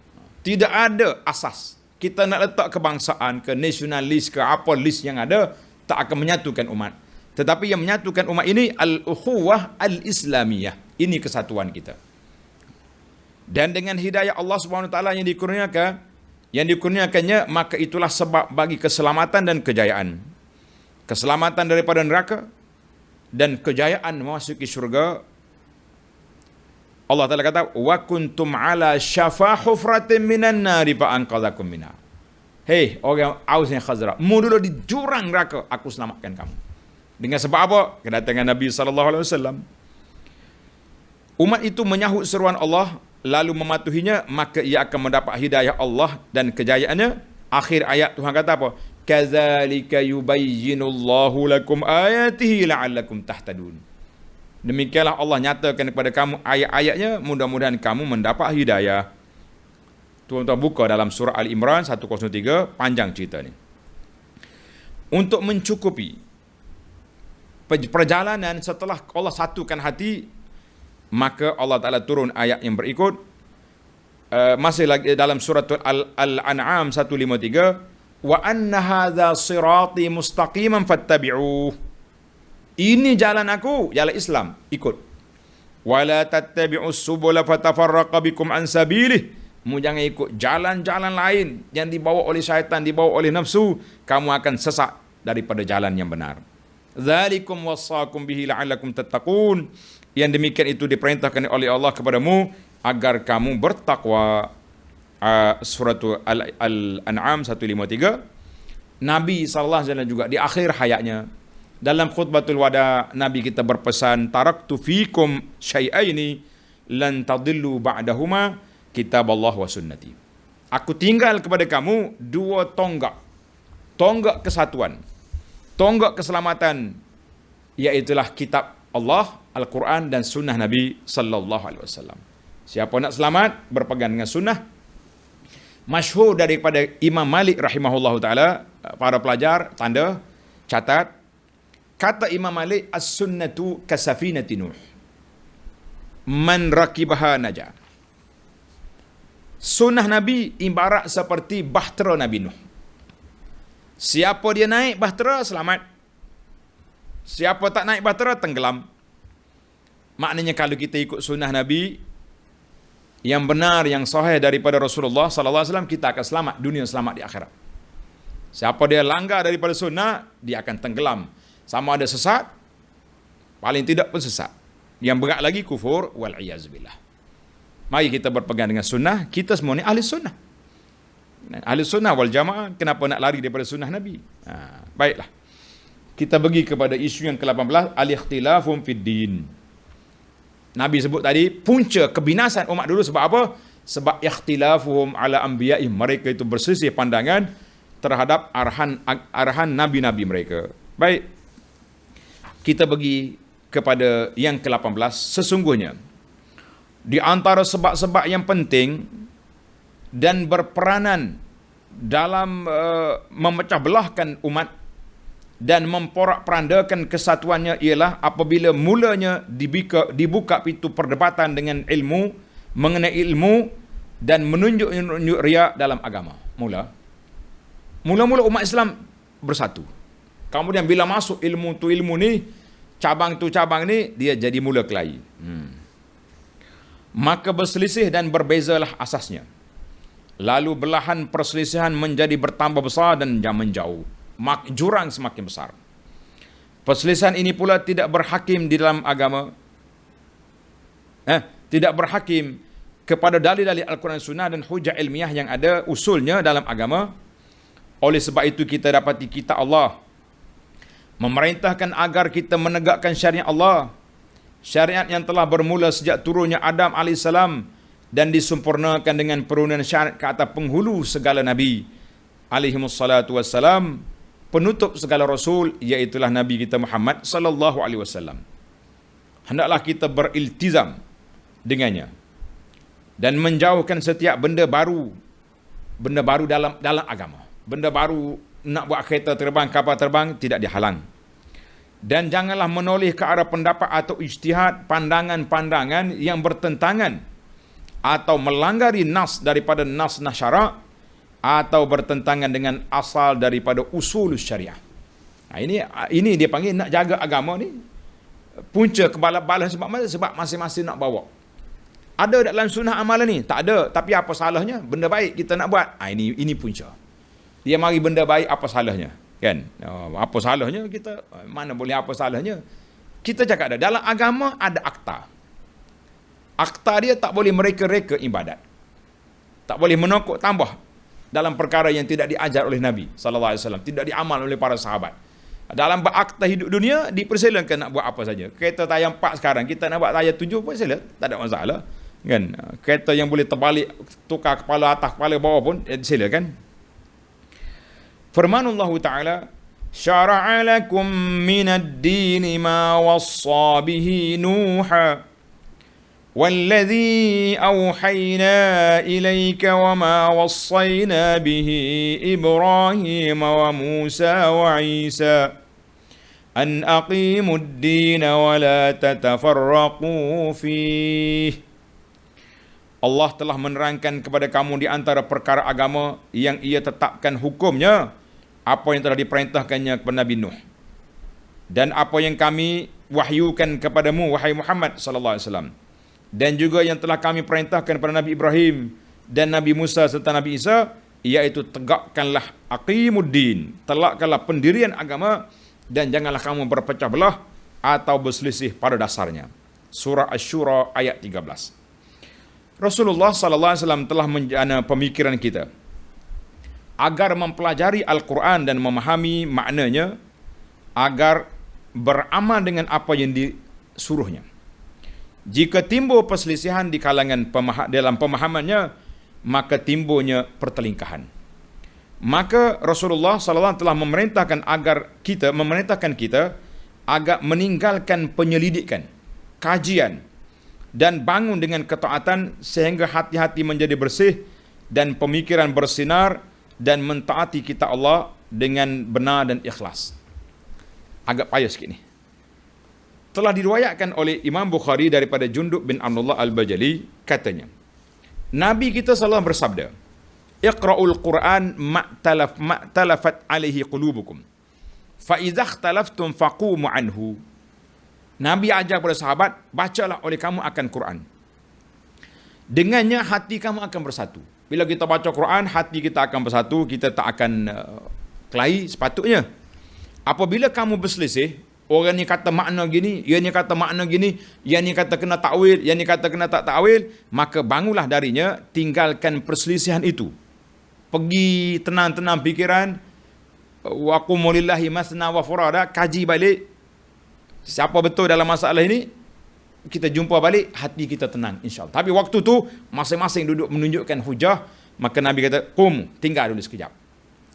Tidak ada asas. Kita nak letak kebangsaan, ke nasionalis, ke apa list yang ada, tak akan menyatukan umat. Tetapi yang menyatukan umat ini, al-ukhuwah al-islamiyah. Ini kesatuan kita. Dan dengan hidayah Allah SWT yang dikurniakannya, maka itulah sebab bagi keselamatan dan kejayaan. Keselamatan daripada neraka dan kejayaan memasuki syurga. Allah Ta'ala kata, wa kuntum ala syafa hufratin minan nari fa anqadhakum minha. Hei orang Aus dan Khazraj, mu dulu di jurang neraka, aku selamatkan kamu. Dengan sebab apa? Kedatangan Nabi SAW. Umat itu menyahut seruan Allah, lalu mematuhinya, maka ia akan mendapat hidayah Allah dan kejayaannya. Akhir ayat Tuhan kata apa? Kadzalika yubayyinullahu lakum ayatihi la'allakum tahtadun. Demikianlah Allah nyatakan kepada kamu ayat-ayatnya, mudah-mudahan kamu mendapat hidayah. Tuan-tuan buka dalam surah Al-Imran 103, panjang cerita ni. Untuk mencukupi perjalanan setelah Allah satukan hati, maka Allah Ta'ala turun ayat yang berikut. Masih lagi dalam surah Al-An'am 153. Wa anna hadza sirati mustaqiman fattabi'uh. Ini jalan aku, jalan Islam, ikut. Wala tattabi'us subula fatafarraqa bikum an sabilih. Mu jangan ikut jalan-jalan lain yang dibawa oleh syaitan, dibawa oleh nafsu, kamu akan sesat daripada jalan yang benar. Dzalikum wassakum bihi la'allakum tattaqun. Yang demikian itu diperintahkan oleh Allah kepadamu agar kamu bertakwa. Surah Al-An'am 153. Nabi SAW juga di akhir hayatnya, dalam khutbatul wada, Nabi kita berpesan, taraktu fikum syai'aini lan tadillu ba'dahuma kitab Allah wa sunnati. Aku tinggal kepada kamu dua tonggak. Tonggak kesatuan, tonggak keselamatan, iaitulah kitab Allah, Al-Quran dan sunnah Nabi sallallahu alaihi wasallam. Siapa nak selamat, berpegang dengan sunnah. Masyhur daripada Imam Malik rahimahullahu taala, para pelajar tanda, catat, kata Imam Malik, as-sunnatu kasafinati Nuh, man rakibaha naja. Sunnah Nabi ibarat seperti bahtera Nabi Nuh. Siapa dia naik bahtera, selamat. Siapa tak naik bahtera, tenggelam. Maknanya kalau kita ikut sunnah Nabi yang benar, yang sahih daripada Rasulullah sallallahu alaihi wasallam, kita akan selamat dunia, selamat di akhirat. Siapa dia langgar daripada sunnah, dia akan tenggelam. Sama ada sesat, paling tidak pun sesat. Yang berat lagi kufur, wal iyaz billah. Mari kita berpegang dengan sunnah. Kita semua ni ahli sunnah. Ahli sunnah wal jamaah. Kenapa nak lari daripada sunnah Nabi? Baiklah. Kita pergi kepada isu yang ke-18, al-ikhtilafum fid din. Nabi sebut tadi, punca kebinasan umat dulu sebab apa? Sebab ikhtilafuhum ala anbiya'ihim. Mereka itu berselisih pandangan terhadap arahan nabi-nabi mereka. Baik. Kita pergi kepada yang ke-18. Sesungguhnya, di antara sebab-sebab yang penting dan berperanan dalam memecah belahkan umat dan memporak-perandakan kesatuannya ialah apabila mulanya dibuka pintu perdebatan dengan ilmu, mengenai ilmu dan menunjuk riak dalam agama. Mula-mula umat Islam bersatu. Kemudian bila masuk ilmu tu ilmu ni, cabang tu cabang ni, dia jadi mula kelahi. Maka berselisih dan berbezalah asasnya. Lalu belahan perselisihan menjadi bertambah besar dan menjauh. Jurang semakin besar. Perselisihan ini pula tidak berhakim di dalam agama. Tidak berhakim kepada dalil-dalil Al-Quran Sunnah dan hujah ilmiah yang ada usulnya dalam agama. Oleh sebab itu kita dapati kitab Allah memerintahkan agar kita menegakkan syariat Allah. Syariat yang telah bermula sejak turunnya Adam AS dan disempurnakan dengan penurunan syariat ke atas penghulu segala Nabi alaihimussalatu wassalam, penutup segala Rasul, iaitulah Nabi kita Muhammad sallallahu alaihi wasallam. Hendaklah kita beriltizam dengannya dan menjauhkan setiap benda baru dalam agama. Benda baru, nak buat kereta terbang, kapal terbang, tidak dihalang. Dan janganlah menoleh ke arah pendapat atau ijtihad, pandangan-pandangan yang bertentangan atau melanggari nas daripada nas syarak atau bertentangan dengan asal daripada usul syariah. Ini dia panggil nak jaga agama ni. Punca kebalabalan sebab masing-masing nak bawa. Ada dalam sunnah amalan ni? Tak ada. Tapi apa salahnya? Benda baik kita nak buat. Ini punca. Dia mari benda baik, apa salahnya? Kan? Apa salahnya kita? Mana boleh apa salahnya? Kita cakap dalam agama ada akta. Akta dia tak boleh mereka-reka ibadat. Tak boleh menokok tambah dalam perkara yang tidak diajar oleh Nabi sallallahu alaihi wasallam, tidak diamal oleh para sahabat. Dalam akta hidup dunia dipersilakan nak buat apa saja. Kereta tayar 4 sekarang, kita nak buat tayar 7 pun sila, tak ada masalah. Kan? Kereta yang boleh terbalik, tukar kepala atas, kepala bawah pun silakan. Firmanullah Ta'ala, syara'a lakum minad dini ma wassa bihi Nuha والذي أوحينا إليك وما وصينا به إبراهيم وموسى وعيسى أن أقيموا الدين ولا تتفرقوا فيه. Allah telah menerangkan kepada kamu di antara perkara agama yang ia tetapkan hukumnya, apa yang telah diperintahkannya kepada Nabi Nuh dan apa yang kami wahyukan kepadamu wahai Muhammad sallallahu alaihi wasallam, dan juga yang telah kami perintahkan kepada Nabi Ibrahim dan Nabi Musa serta Nabi Isa, iaitu tegakkanlah aqimuddin, telakkanlah pendirian agama dan janganlah kamu berpecah belah atau berselisih pada dasarnya. Surah Asy-Syura ayat 13. Rasulullah sallallahu alaihi wasallam telah menjana pemikiran kita agar mempelajari Al-Quran dan memahami maknanya agar beramal dengan apa yang disuruhnya. Jika timbul perselisihan di kalangan dalam pemahamannya, maka timbulnya pertelingkahan. Maka Rasulullah SAW telah memerintahkan kita agar meninggalkan penyelidikan, kajian dan bangun dengan ketaatan sehingga hati-hati menjadi bersih dan pemikiran bersinar dan mentaati kitab Allah dengan benar dan ikhlas. Agak payah sikit ni. Telah diriwayatkan oleh Imam Bukhari daripada Jundub bin Abdullah Al-Bajali, katanya, Nabi kita sallallahu bersabda, Iqra'ul Quran ma'talafat alaihi qulubukum fa idza ikhtalaftum faqumu anhu. Nabi ajar kepada sahabat, bacalah oleh kamu akan Quran, dengannya hati kamu akan bersatu. Bila kita baca Quran, hati kita akan bersatu, kita tak akan kelahi sepatutnya. Apabila kamu berselisih, orang ni kata makna gini, yang ni kata makna gini, yang ni kata kena takwil, yang ni kata kena tak takwil, maka bangunlah darinya, tinggalkan perselisihan itu. Pergi tenang-tenang fikiran, wa qumu lillahi masna wa furada, kaji balik siapa betul dalam masalah ini, kita jumpa balik, hati kita tenang insya-Allah. Tapi waktu tu masing-masing duduk menunjukkan hujah, maka Nabi kata, "Qum, tinggal dulu sekejap."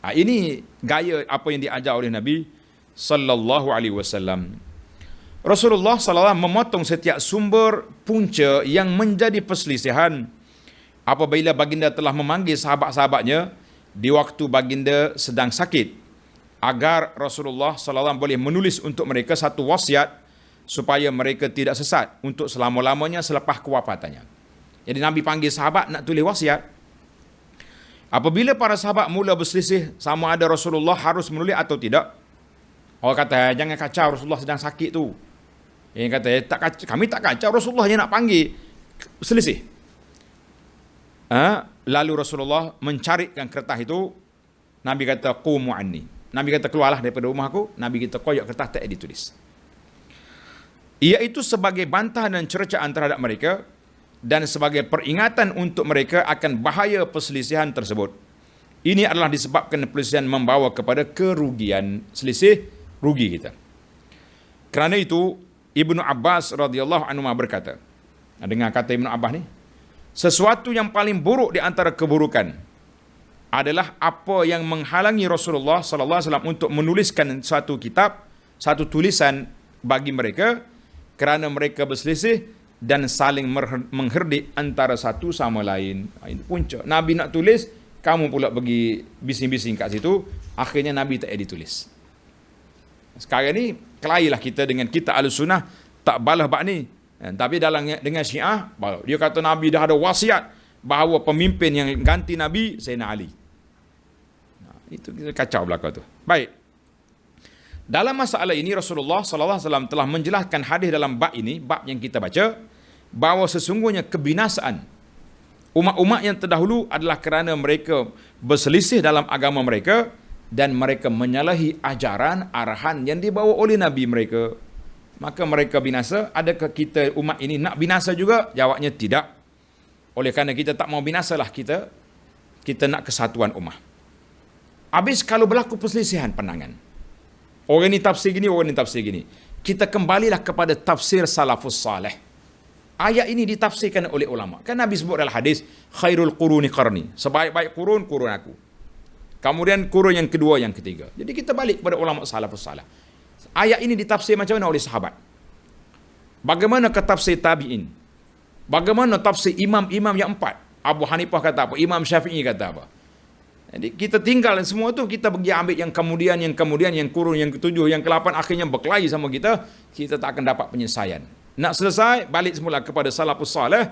Ini gaya apa yang diajar oleh Nabi sallallahu alaihi wasallam. Rasulullah sallallahu memotong setiap sumber punca yang menjadi perselisihan apabila baginda telah memanggil sahabat-sahabatnya di waktu baginda sedang sakit agar Rasulullah SAW boleh menulis untuk mereka satu wasiat supaya mereka tidak sesat untuk selama-lamanya selepas kewafatannya. Jadi Nabi panggil sahabat nak tulis wasiat. Apabila para sahabat mula berselisih sama ada Rasulullah harus menulis atau tidak, orang kata jangan kacau, Rasulullah sedang sakit tu. Yang kata kami tak kacau, Rasulullah yang nak panggil, selisih. Lalu Rasulullah mencarikan kertas itu. Nabi kata qumu anni. Nabi kata keluarlah daripada rumah aku. Nabi kata koyak kertas tak ditulis. Iaitu sebagai bantahan dan cercaan terhadap mereka dan sebagai peringatan untuk mereka akan bahaya perselisihan tersebut. Ini adalah disebabkan perselisihan membawa kepada kerugian. Selisih rugi kita. Kerana itu Ibnu Abbas radhiyallahu anhu berkata, dengar kata Ibnu Abbas ni, sesuatu yang paling buruk di antara keburukan adalah apa yang menghalangi Rasulullah sallallahu alaihi wasallam untuk menuliskan satu kitab, satu tulisan bagi mereka kerana mereka berselisih dan saling mengherdik antara satu sama lain. Ini punca. Nabi nak tulis, kamu pula pergi bising-bising kat situ, akhirnya Nabi tak ditulis. Sekarang ni kelahilah kita dengan kita Ahlussunnah tak balas bab ni. Tapi dengan Syiah, dia kata Nabi dah ada wasiat bahawa pemimpin yang ganti Nabi Sayyidina Ali. Itu kacau belaka tu. Baik. Dalam masalah ini Rasulullah sallallahu alaihi wasallam telah menjelaskan hadis dalam bab ini, bab yang kita baca, bahawa sesungguhnya kebinasaan umat-umat yang terdahulu adalah kerana mereka berselisih dalam agama mereka dan mereka menyalahi ajaran arahan yang dibawa oleh Nabi mereka. Maka mereka binasa. Adakah kita umat ini nak binasa juga? Jawabnya tidak. Oleh kerana kita tak mau binasalah kita nak kesatuan umat. Habis kalau berlaku perselisihan pandangan, orang ni tafsir gini, orang ni tafsir gini, kita kembalilah kepada tafsir salafus salih. Ayat ini ditafsirkan oleh ulama. Kan Nabi sebut dalam hadis, khairul quruni qarni, sebaik-baik kurun aku. Kemudian kurun yang kedua, yang ketiga. Jadi kita balik kepada ulama salafus salih. Ayat ini ditafsir macam mana oleh sahabat? Bagaimana ke tafsir tabi'in? Bagaimana tafsir imam-imam yang empat? Abu Hanifah kata apa? Imam Syafi'i kata apa? Jadi kita tinggal semua tu, kita pergi ambil yang kemudian, yang kurun, yang ketujuh, yang ke-8, akhirnya berkelahi sama kita tak akan dapat penyelesaian. Nak selesai, balik semula kepada salafus salih,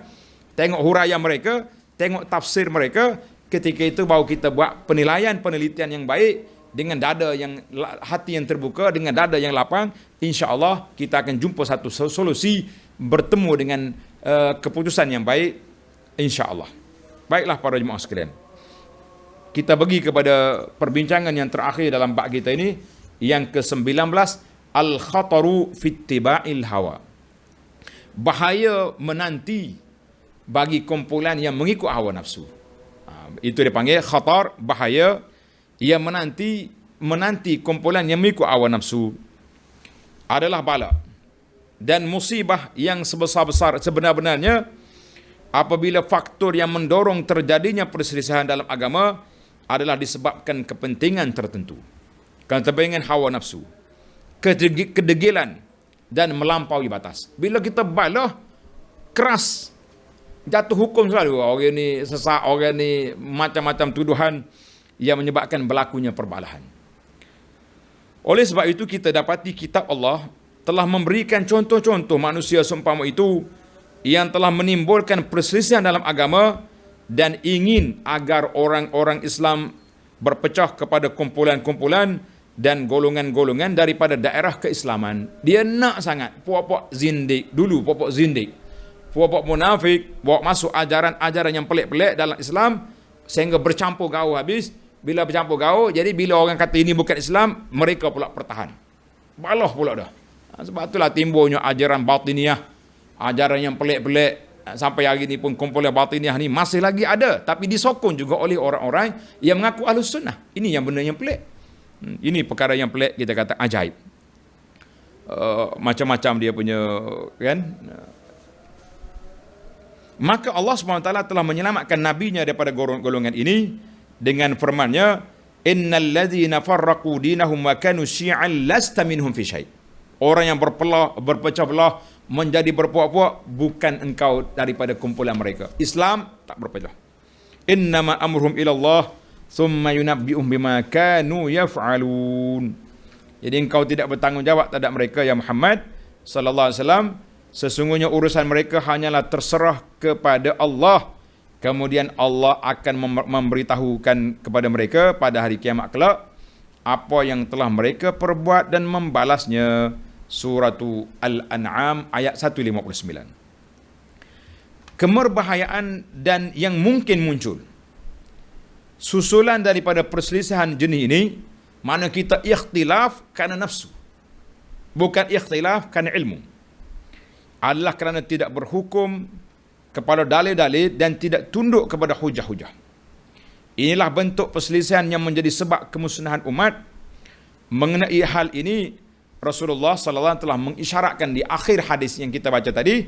tengok huraian mereka, tengok tafsir mereka, ketika itu baru kita buat penelitian yang baik, dengan dada yang, hati yang terbuka, dengan dada yang lapang, insya-Allah kita akan jumpa satu solusi, bertemu dengan keputusan yang baik, insya-Allah. Baiklah para jemaah sekalian. Kita pergi kepada perbincangan yang terakhir dalam bab kita ini, yang ke-19, al-khataru fittiba'il hawa. Bahaya menanti bagi kumpulan yang mengikut hawa nafsu. Itu dia panggil khatar, bahaya yang menanti kumpulan yang mengikut hawa nafsu adalah bala dan musibah yang sebesar-besar sebenar-benarnya apabila faktor yang mendorong terjadinya perselisihan dalam agama adalah disebabkan kepentingan tertentu, kepentingan hawa nafsu, kedegilan dan melampaui batas. Bila kita balah keras, jatuh hukum selalu, orang ni sesak, orang ni macam-macam tuduhan yang menyebabkan berlakunya perbalahan. Oleh sebab itu kita dapati kitab Allah telah memberikan contoh-contoh manusia seumpama itu yang telah menimbulkan perselisihan dalam agama dan ingin agar orang-orang Islam berpecah kepada kumpulan-kumpulan dan golongan-golongan daripada daerah keislaman. Dia nak sangat puak-puak zindik dulu, puak-puak zindik, puak-puak munafik, bawa masuk ajaran-ajaran yang pelik-pelik dalam Islam sehingga bercampur gaul habis. Bila bercampur gaul, jadi bila orang kata ini bukan Islam, mereka pula pertahan. Balah pula dah. Sebab itulah timbulnya ajaran batiniah, ajaran yang pelik-pelik. Sampai hari ini pun kumpulan batiniah ni masih lagi ada, tapi disokong juga oleh orang-orang yang mengaku Ahlus Sunnah. Ini yang benda yang pelik. Ini perkara yang pelik, kita kata ajaib. Macam-macam dia punya, kan? Maka Allah SWT telah menyelamatkan nabinya daripada golongan ini dengan firman-Nya, innal ladzina farraqu dinahum wa kanu syi'an lasta minhum fi syai'. Orang yang berpecah belah, menjadi berpuak-puak, bukan engkau daripada kumpulan mereka. Islam tak berpecah. Innama amruhum ila Allah thumma yunabbi'uhum bima kanu yaf'alun. Jadi engkau tidak bertanggungjawab terhadap mereka ya Muhammad sallallahu alaihi wasallam, sesungguhnya urusan mereka hanyalah terserah kepada Allah. Kemudian Allah akan memberitahukan kepada mereka pada hari kiamat kelak apa yang telah mereka perbuat dan membalasnya. Suratu Al-An'am ayat 159. Kemerbahayaan dan yang mungkin muncul susulan daripada perselisihan jenis ini, mana kita ikhtilaf kerana nafsu, bukan ikhtilaf kerana ilmu, adalah kerana tidak berhukum kepada dalil-dalil dan tidak tunduk kepada hujah-hujah. Inilah bentuk perselisihan yang menjadi sebab kemusnahan umat. Mengenai hal ini, Rasulullah SAW telah mengisyaratkan di akhir hadis yang kita baca tadi,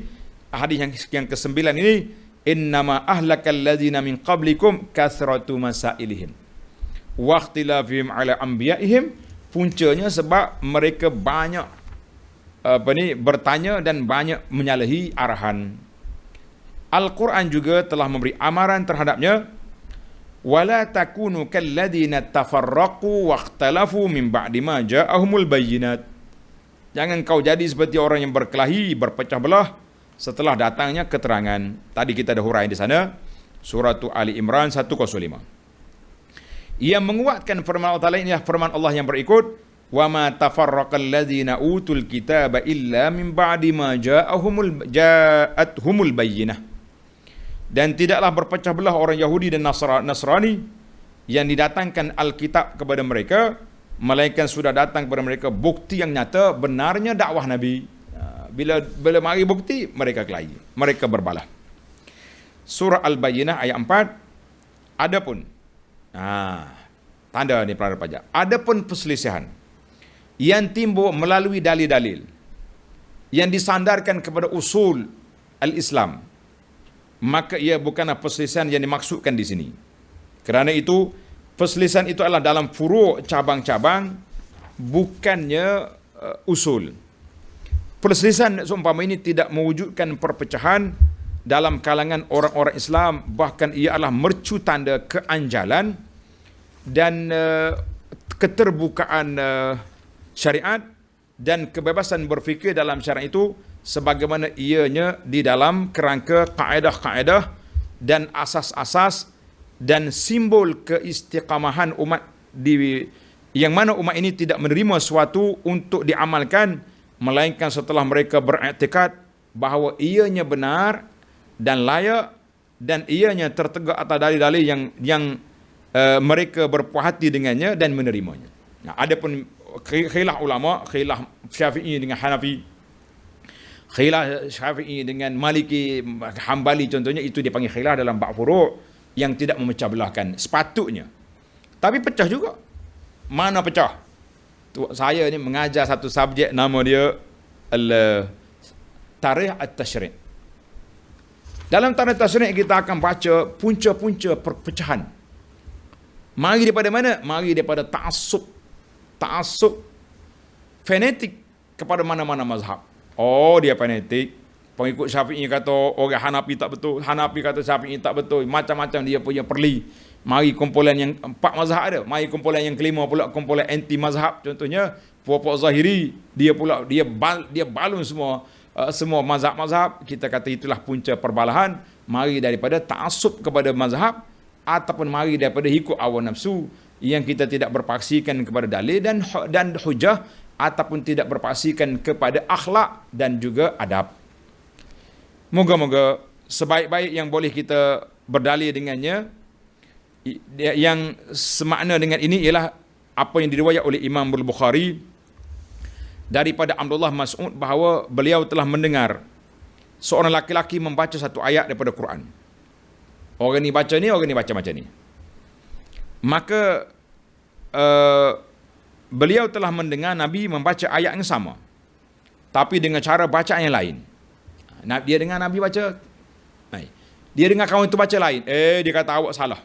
hadis yang ke-9 ini, innama ahlakal ladzina min qablikum kathratu masailihim wa ikhtilafihim ala anbiya'ihim. Puncanya sebab mereka banyak bertanya dan banyak menyalahi arahan. Al-Quran juga telah memberi amaran terhadapnya, wala takunu kalladzina tafarraqu wa ikhtalafu min ba'di ma ja'ahumul bayyinat. Jangan kau jadi seperti orang yang berkelahi, berpecah belah setelah datangnya keterangan. Tadi kita dah hurai di sana, surah Ali Imran 105. Ia menguatkan firman Allah Ta'ala, ini firman Allah yang berikut, wa ma tafarraqal ladzina utul kitaba illa min ba'di ma ja'athumul bayyinah. Dan tidaklah berpecah belah orang Yahudi dan Nasrani yang didatangkan Alkitab kepada mereka, melainkan sudah datang kepada mereka bukti yang nyata benarnya dakwah Nabi. Bila mari bukti, mereka kelahi, mereka berbalah. Surah Al-Bayyinah ayat 4. Adapun tanda ni pelanggar pajak. Adapun perselisihan yang timbul melalui dalil-dalil yang disandarkan kepada usul al-Islam, maka ia bukanlah perselisihan yang dimaksudkan di sini. Kerana itu, perselisihan itu adalah dalam furu' cabang-cabang, bukannya usul. Perselisihan seumpama ini tidak mewujudkan perpecahan dalam kalangan orang-orang Islam, bahkan ia adalah mercu tanda keanjalan dan keterbukaan syariat dan kebebasan berfikir dalam syariat itu, sebagaimana ianya di dalam kerangka kaedah-kaedah dan asas-asas dan simbol keistiqamahan umat yang mana umat ini tidak menerima sesuatu untuk diamalkan, melainkan setelah mereka beriktikad bahawa ianya benar dan layak dan ianya tertegak atas dalil-dalil yang mereka berpuas hati dengannya dan menerimanya. Nah, adapun khilaf ulama, khilaf Syafi'i dengan Hanafi, khilaf Syafi'i dengan Maliki, Hambali contohnya, itu dipanggil khilaf dalam bab furu' yang tidak memecah belahkan sepatutnya. Tapi pecah juga. Mana pecah? Saya ni mengajar satu subjek, nama dia Tarikh At-Tashri'. Dalam Tarikh At-Tashri' kita akan baca punca-punca perpecahan. Mari daripada mana? Mari daripada ta'assub fanatik kepada mana-mana mazhab. Oh, dia fanatik. Pengikut Syafi'i kata orang Hanafi tak betul, Hanafi kata Syafi'i tak betul, macam-macam dia punya perli. Mari kumpulan yang 4 mazhab ada, mari kumpulan yang kelima pula kumpulan anti mazhab, contohnya puak-puak Zahiri, dia pula dia balun semua mazhab-mazhab. Kita kata itulah punca perbalahan. Mari daripada ta'assub kepada mazhab, ataupun mari daripada ikut hawa nafsu yang kita tidak berpaksikan kepada dalil dan hujah, ataupun tidak berpaksikan kepada akhlak dan juga adab. Moga-moga sebaik-baik yang boleh kita berdalil dengannya, yang semakna dengan ini ialah apa yang diriwayat oleh Imam Al-Bukhari daripada Abdullah Mas'ud bahawa beliau telah mendengar seorang laki-laki membaca satu ayat daripada Quran. Orang ni baca ni, orang ni baca macam ni. Maka beliau telah mendengar Nabi membaca ayat yang sama, tapi dengan cara bacaan yang lain. Dia dengar Nabi baca, dia dengar kawan itu baca lain. Dia kata awak salah.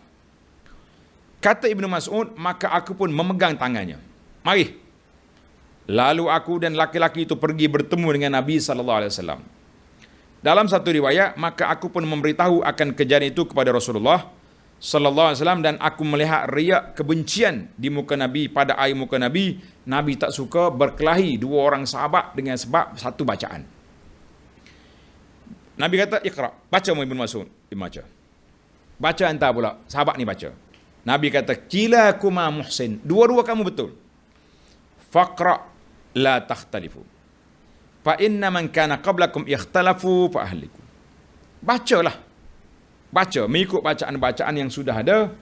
Kata Ibnu Mas'ud, maka aku pun memegang tangannya. Mari. Lalu aku dan laki-laki itu pergi bertemu dengan Nabi SAW. Dalam satu riwayat, maka aku pun memberitahu akan kejadian itu kepada Rasulullah sallallahu alaihi wasallam, dan aku melihat riak kebencian di muka Nabi, pada air muka Nabi. Nabi tak suka berkelahi dua orang sahabat dengan sebab satu bacaan. Nabi kata, Iqra, baca Ibn Mas'ud. Dia baca. Baca hantar pula, sahabat ni baca. Nabi kata, kilakuma muhsin, dua-dua kamu betul. Faqra la takhtalifu. Fa inna man kana qablakum ikhtalafu fa ahliku. Bacalah. Baca, mengikut bacaan-bacaan yang sudah ada.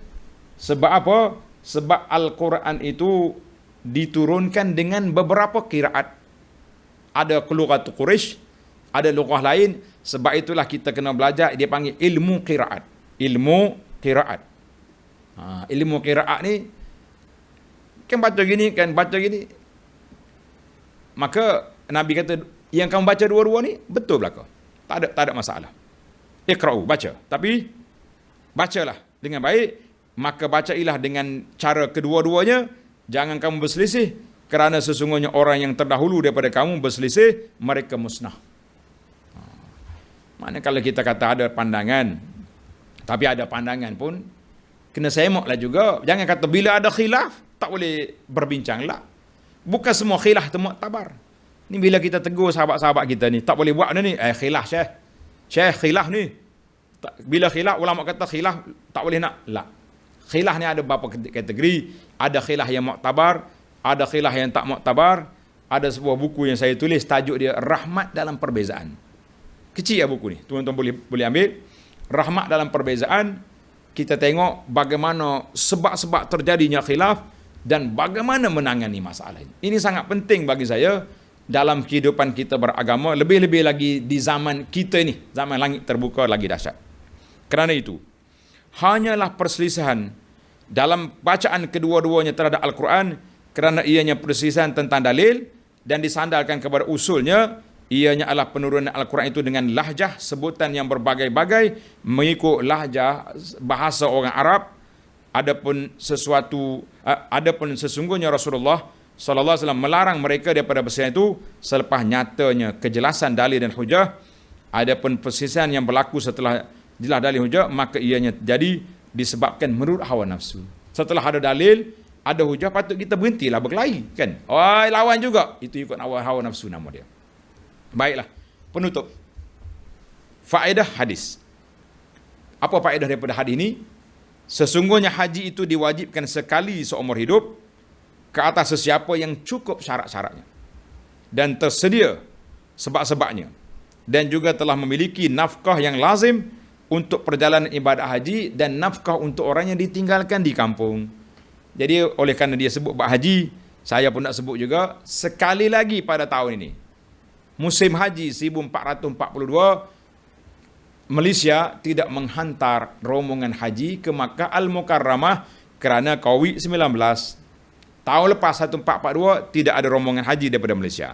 Sebab apa? Sebab Al-Quran itu diturunkan dengan beberapa qiraat. Ada qiraat Quraisy, ada lughah lain. Sebab itulah kita kena belajar, dia panggil ilmu qiraat. Ilmu qiraat. Ilmu qiraat ni kan baca gini, kan baca gini. Maka Nabi kata, yang kamu baca dua-dua ni betul belaka. Tak ada masalah. Iqra'u, baca. Tapi bacalah dengan baik, maka bacailah dengan cara kedua-duanya. Jangan kamu berselisih, kerana sesungguhnya orang yang terdahulu daripada kamu berselisih, mereka musnah. Mana kalau kita kata ada pandangan, tapi ada pandangan pun kena semaklah juga. Jangan kata bila ada khilaf tak boleh berbincang lah. Bukan semua khilaf tu muktabar. Ni bila kita tegur sahabat-sahabat kita ni, tak boleh buat ni. Khilaf Syekh khilaf ni. Bila khilaf, ulama kata khilaf tak boleh nak. La. Khilaf ni ada beberapa kategori. Ada khilaf yang muktabar, ada khilaf yang tak muktabar. Ada sebuah buku yang saya tulis, tajuk dia Rahmat dalam Perbezaan. Kecil ya buku ni, tuan-tuan boleh ambil. Rahmat dalam Perbezaan. Kita tengok bagaimana sebab-sebab terjadinya khilaf dan bagaimana menangani masalah ini. Ini sangat penting bagi saya dalam kehidupan kita beragama, lebih-lebih lagi di zaman kita ini, zaman langit terbuka lagi dahsyat. Kerana itu, hanyalah perselisihan dalam bacaan kedua-duanya terhadap Al-Quran, kerana ianya perselisihan tentang dalil dan disandarkan kepada usulnya. Ianya adalah penurunan Al-Quran itu dengan lahjah, sebutan yang berbagai-bagai, mengikut lahjah bahasa orang Arab. Adapun sesungguhnya Rasulullah sallallahu alaihi wasallam melarang mereka daripada perselisihan itu selepas nyatanya kejelasan dalil dan hujah. Adapun perselisihan yang berlaku setelah jelas dalil hujah, maka ianya jadi disebabkan menurut hawa nafsu. Setelah ada dalil, ada hujah, patut kita berhentilah berkelahi, kan? Lawan juga, itu ikut hawa nafsu nama dia. Baiklah, penutup. Faedah hadis. Apa faedah daripada hadis ini? Sesungguhnya haji itu diwajibkan sekali seumur hidup ke atas sesiapa yang cukup syarat-syaratnya dan tersedia sebab-sebabnya, dan juga telah memiliki nafkah yang lazim untuk perjalanan ibadah haji dan nafkah untuk orang yang ditinggalkan di kampung. Jadi oleh kerana dia sebut bab haji, saya pun nak sebut juga sekali lagi pada tahun ini. Musim haji 1442, Malaysia tidak menghantar rombongan haji ke Makkah Al-Mukarramah kerana COVID-19. Tahun lepas 1442 tidak ada rombongan haji daripada Malaysia.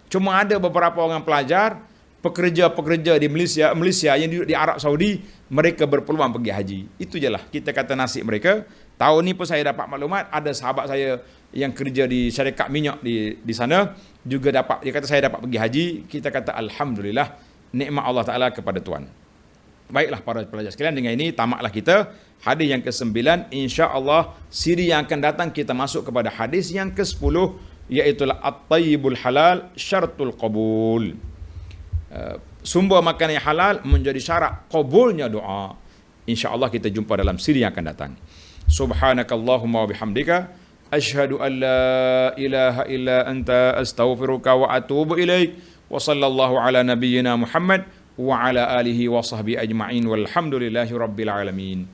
Cuma ada beberapa orang pelajar, pekerja-pekerja di Malaysia yang duduk di Arab Saudi, mereka berpeluang pergi haji. Itu je lah kita kata nasib mereka. Tahun ni pun saya dapat maklumat, ada sahabat saya yang kerja di syarikat minyak di sana juga dapat, dia kata saya dapat pergi haji. Kita kata alhamdulillah, nikmat Allah Taala kepada Tuhan. Baiklah para pelajar sekalian, dengan ini tamatlah kita hadis yang ke-9. Insya-Allah siri yang akan datang kita masuk kepada hadis yang ke-10, iaitu at-tayyibul halal syartul qabul. Sumber makanan yang halal menjadi syarat qabulnya doa. Insya-Allah kita jumpa dalam siri yang akan datang. Subhanakallahumma wa bihamdika asyhadu an la ilaha illa anta astaghfiruka wa atubu ilaik. Wa sallallahu ala nabiyyina Muhammad wa ala alihi wa sahbihi ajma'in walhamdulillahi rabbil alamin.